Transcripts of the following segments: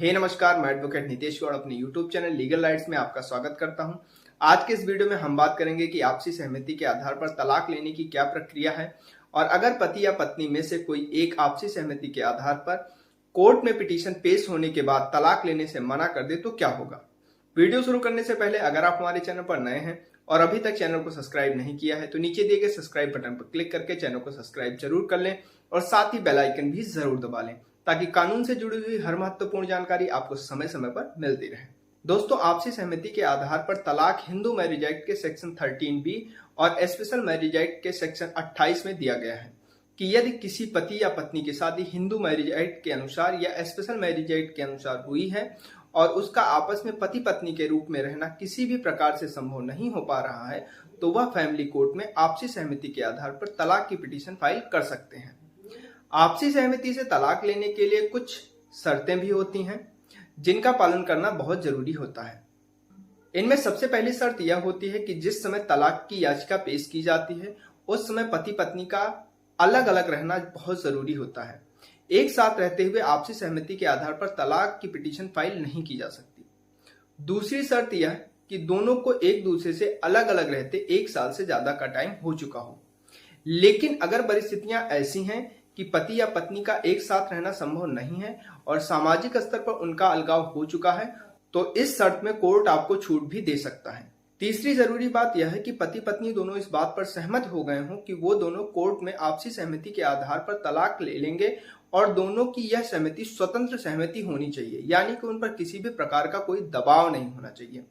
नमस्कार, मैं एडवोकेट नितेश गौड़ अपने यूट्यूब चैनल लीगल राइट्स में आपका स्वागत करता हूं। आज के इस वीडियो में हम बात करेंगे कि आपसी सहमति के आधार पर तलाक लेने की क्या प्रक्रिया है और अगर पति या पत्नी में से कोई एक आपसी सहमति के आधार पर कोर्ट में पिटीशन पेश होने के बाद तलाक लेने से मना कर दे तो क्या होगा। वीडियो शुरू करने से पहले अगर आप हमारे चैनल पर नए हैं और अभी तक चैनल को सब्सक्राइब नहीं किया है तो नीचे दिए गए सब्सक्राइब बटन पर क्लिक करके चैनल को सब्सक्राइब जरूर कर लें और साथ ही बेल आइकन भी जरूर दबा लें ताकि कानून से जुड़ी हुई हर महत्वपूर्ण जानकारी आपको समय समय पर मिलती रहे। दोस्तों, आपसी सहमति के आधार पर तलाक हिंदू मैरिज एक्ट के सेक्शन 13B और स्पेशल मैरिज एक्ट के सेक्शन 28 में दिया गया है कि यदि किसी पति या पत्नी की शादी हिंदू मैरिज एक्ट के अनुसार या स्पेशल मैरिज एक्ट के अनुसार हुई है और उसका आपस में पति पत्नी के रूप में रहना किसी भी प्रकार से संभव नहीं हो पा रहा है तो वह फैमिली कोर्ट में आपसी सहमति के आधार पर तलाक की पिटीशन फाइल कर सकते हैं। आपसी सहमति से तलाक लेने के लिए कुछ शर्तें भी होती हैं जिनका पालन करना बहुत जरूरी होता है। इनमें सबसे पहली शर्त यह होती है कि जिस समय तलाक की याचिका पेश की जाती है उस समय पति पत्नी का अलग अलग रहना बहुत जरूरी होता है। एक साथ रहते हुए आपसी सहमति के आधार पर तलाक की पिटीशन फाइल नहीं की जा सकती। दूसरी शर्त यह कि दोनों को एक दूसरे से अलग अलग रहते 1 साल से ज्यादा का टाइम हो चुका हो। लेकिन अगर परिस्थितियां ऐसी हैं कि पति या पत्नी का एक साथ रहना संभव नहीं है और सामाजिक स्तर पर उनका अलगाव हो चुका है तो इस शर्त में कोर्ट आपको छूट भी दे सकता है। तीसरी जरूरी बात यह है कि पति पत्नी दोनों इस बात पर सहमत हो गए हों कि वो दोनों कोर्ट में आपसी सहमति के आधार पर तलाक ले लेंगे और दोनों की यह सहमति स्वतंत्र सहमति होनी चाहिए, यानी कि उन पर किसी भी प्रकार का कोई दबाव नहीं होना चाहिए।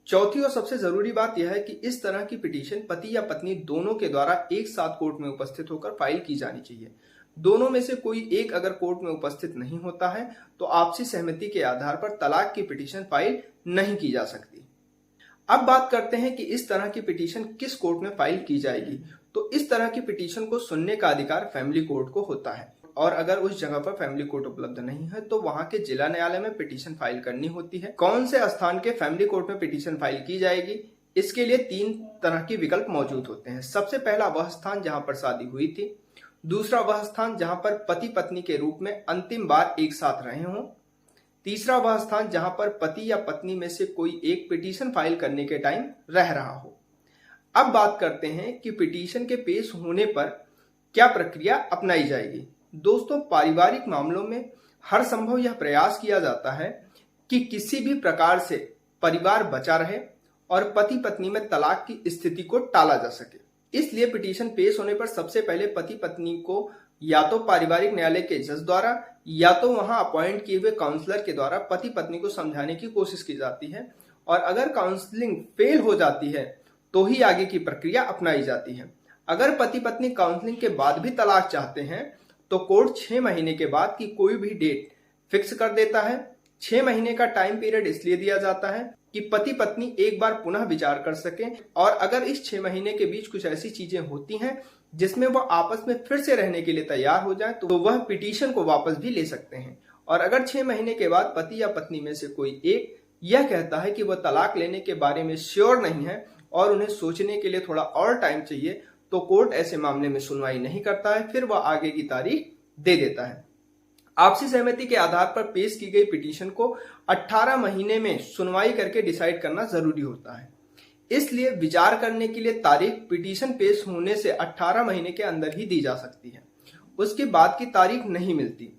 चौथी और सबसे जरूरी बात यह है कि इस तरह की पिटीशन पति या पत्नी दोनों के द्वारा एक साथ कोर्ट में उपस्थित होकर फाइल की जानी चाहिए। दोनों में से कोई एक अगर कोर्ट में उपस्थित नहीं होता है तो आपसी सहमति के आधार पर तलाक की पिटीशन फाइल नहीं की जा सकती। अब बात करते हैं कि इस तरह की पिटीशन किस कोर्ट में फाइल की जाएगी। तो इस तरह की पिटीशन को सुनने का अधिकार फैमिली कोर्ट को होता है और अगर उस जगह पर फैमिली कोर्ट उपलब्ध नहीं है तो वहां के जिला न्यायालय में पिटीशन फाइल करनी होती है। कौन से स्थान के फैमिली कोर्ट में पिटीशन फाइल की जाएगी, इसके लिए 3 तरह के विकल्प मौजूद होते हैं। सबसे पहला वह स्थान जहां पर शादी हुई थी, दूसरा वह स्थान जहां पर पति पत्नी के रूप में अंतिम बार एक साथ रहे हों, तीसरा वह स्थान जहां पर पति या पत्नी में से कोई एक पिटीशन फाइल करने के टाइम रह रहा हो। अब बात करते हैं कि पिटीशन के पेश होने पर क्या प्रक्रिया अपनाई जाएगी। दोस्तों, पारिवारिक मामलों में हर संभव यह प्रयास किया जाता है कि किसी भी प्रकार से परिवार बचा रहे और पति पत्नी में तलाक की स्थिति को टाला जा सके। इसलिए पिटीशन पेश होने पर सबसे पहले पति पत्नी को या तो पारिवारिक न्यायालय के जज द्वारा या तो वहां अपॉइंट किए हुए काउंसलर के द्वारा पति पत्नी को समझाने की कोशिश की जाती है और अगर काउंसलिंग फेल हो जाती है तो ही आगे की प्रक्रिया अपनाई जाती है। अगर पति पत्नी काउंसलिंग के बाद भी तलाक चाहते हैं तो कोर्ट 6 महीने के बाद की कोई भी डेट फिक्स कर देता है। 6 महीने का टाइम पीरियड इसलिए दिया जाता है कि पति पत्नी एक बार पुनः विचार कर सकें और अगर इस 6 महीने के बीच कुछ ऐसी चीजें होती हैं जिसमें वह आपस में फिर से रहने के लिए तैयार हो जाए तो वह पिटीशन को वापस भी ले सकते हैं। और अगर 6 महीने के बाद पति या पत्नी में से कोई एक यह कहता है कि वह तलाक लेने के बारे में श्योर नहीं है और उन्हें सोचने के लिए थोड़ा और टाइम चाहिए तो कोर्ट ऐसे मामले में सुनवाई नहीं करता है, फिर वह आगे की तारीख दे देता है। आपसी सहमति के आधार पर पेश की गई पिटीशन को 18 महीने में सुनवाई करके डिसाइड करना जरूरी होता है। इसलिए विचार करने के लिए तारीख पिटीशन पेश होने से 18 महीने के अंदर ही दी जा सकती है, उसके बाद की तारीख नहीं मिलती।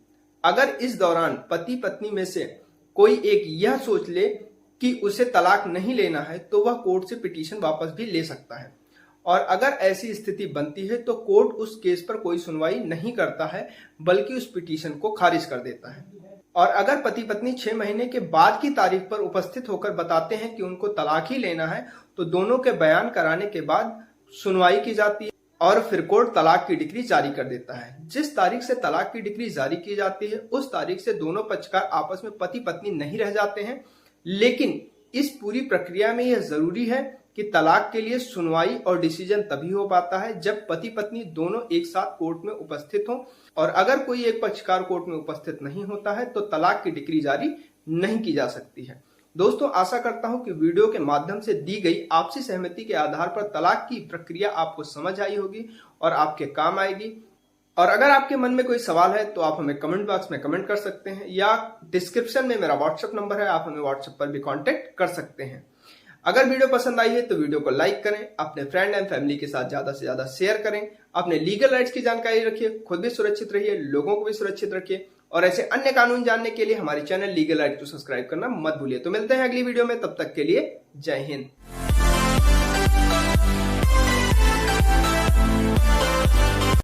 अगर इस दौरान पति पत्नी में से कोई एक यह सोच ले कि उसे तलाक नहीं लेना है तो वह कोर्ट से पिटीशन वापस भी ले सकता है और अगर ऐसी स्थिति बनती है तो कोर्ट उस केस पर कोई सुनवाई नहीं करता है बल्कि उस पिटीशन को खारिज कर देता है। और अगर पति पत्नी 6 महीने के बाद की तारीख पर उपस्थित होकर बताते हैं कि उनको तलाक ही लेना है तो दोनों के बयान कराने के बाद सुनवाई की जाती है और फिर कोर्ट तलाक की डिक्री जारी कर देता है। जिस तारीख से तलाक की डिक्री जारी की जाती है उस तारीख से दोनों पक्षकार आपस में पति पत्नी नहीं रह जाते हैं, लेकिन इस पूरी प्रक्रिया में यह जरूरी है कि तलाक के लिए सुनवाई और डिसीजन तभी हो पाता है जब पति पत्नी दोनों एक साथ कोर्ट में उपस्थित हों और अगर कोई एक पक्षकार कोर्ट में उपस्थित नहीं होता है तो तलाक की डिक्री जारी नहीं की जा सकती है। दोस्तों, आशा करता हूं कि वीडियो के माध्यम से दी गई आपसी सहमति के आधार पर तलाक की प्रक्रिया आपको समझ आई होगी और आपके काम आएगी। और अगर आपके मन में कोई सवाल है तो आप हमें कमेंट बॉक्स में कमेंट कर सकते हैं या डिस्क्रिप्शन में मेरा व्हाट्सएप नंबर है, आप हमें व्हाट्सएप पर भी कांटेक्ट कर सकते हैं। अगर वीडियो पसंद आई है तो वीडियो को लाइक करें, अपने फ्रेंड एंड फैमिली के साथ ज्यादा से ज्यादा शेयर करें, अपने लीगल राइट्स की जानकारी रखिए, खुद भी सुरक्षित रहिए, लोगों को भी सुरक्षित रखिए और ऐसे अन्य कानून जानने के लिए हमारे चैनल लीगल राइट्स को सब्सक्राइब करना मत भूलिए। तो मिलते हैं अगली वीडियो में, तब तक के लिए जय हिंद।